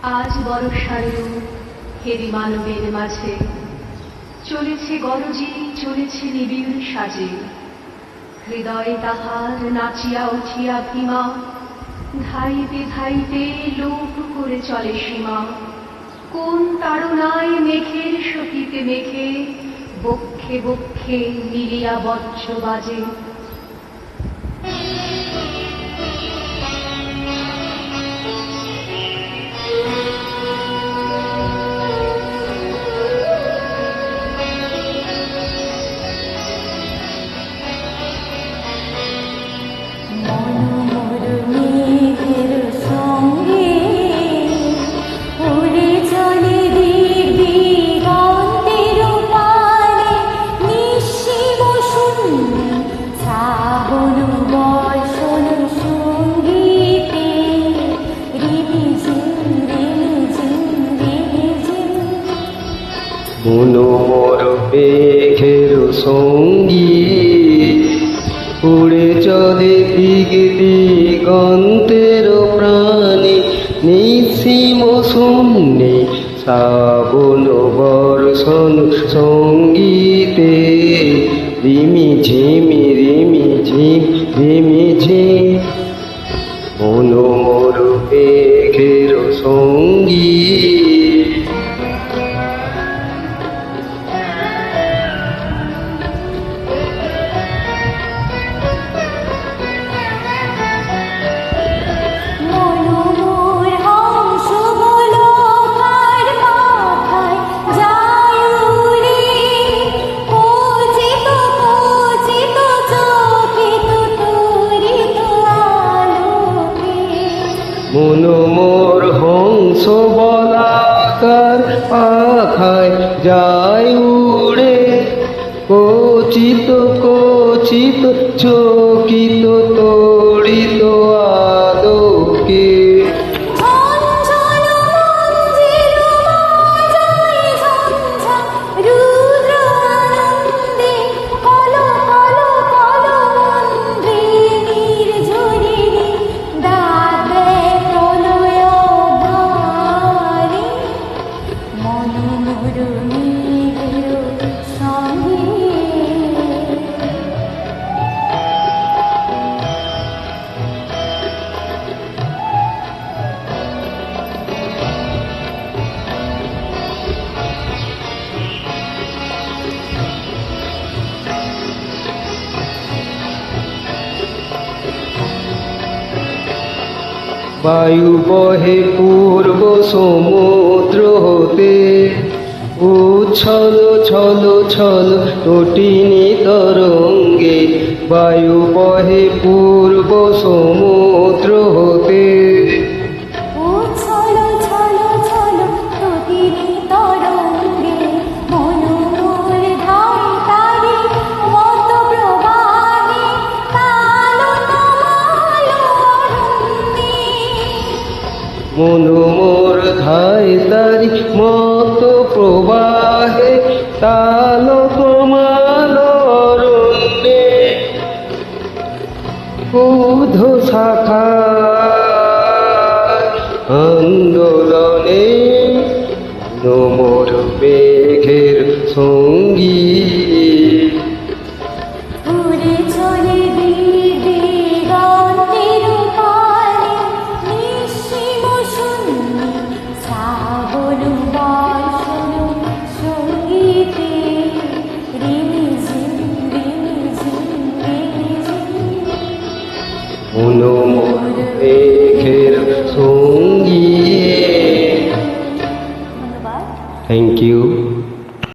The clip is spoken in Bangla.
আজ বর্ষায়ু হেরি মানবের মাঝে চলেছে গরজি, চলেছে নিবিড় সাজে। হৃদয়ে তাহার নাচিয়া উঠিয়া ভীমা, ধাইতে ধাইতে লোপ করে চলে সীমা। কোন তাড়নায় মেঘের সতীতে মেঘে বক্ষে বক্ষে মিলিয়া বজ্র বাজে। মনোমর মেঘের সঙ্গীত উড়ে চলে দিগন্তের প্রাণে, নিঃসীম শূন্যে শ্রাবণ বর্ষণ সঙ্গীতে। রিমি ঝিমি রিমি ঝিম রিমি ঝিম মনোমর মেঘের সঙ্গীত। মনোমর হংস বলাকার পাখায় যায় উড়ে, কচিত কচিত চকিত তড়িত আলোকে। বায়ু বহে পূর্ব সমুদ্র হতে, উচ্ছল ছল ছল তটিনী তরঙ্গে। বায়ু বহে পূর্ব সমুদ্র হতে, মনোমর ধায় তারি মত প্রবাহে, তাল কমাল অরণ্যে। উধ শাখা আন্দোলনে মনোমর মেঘের সঙ্গীত। মনোমর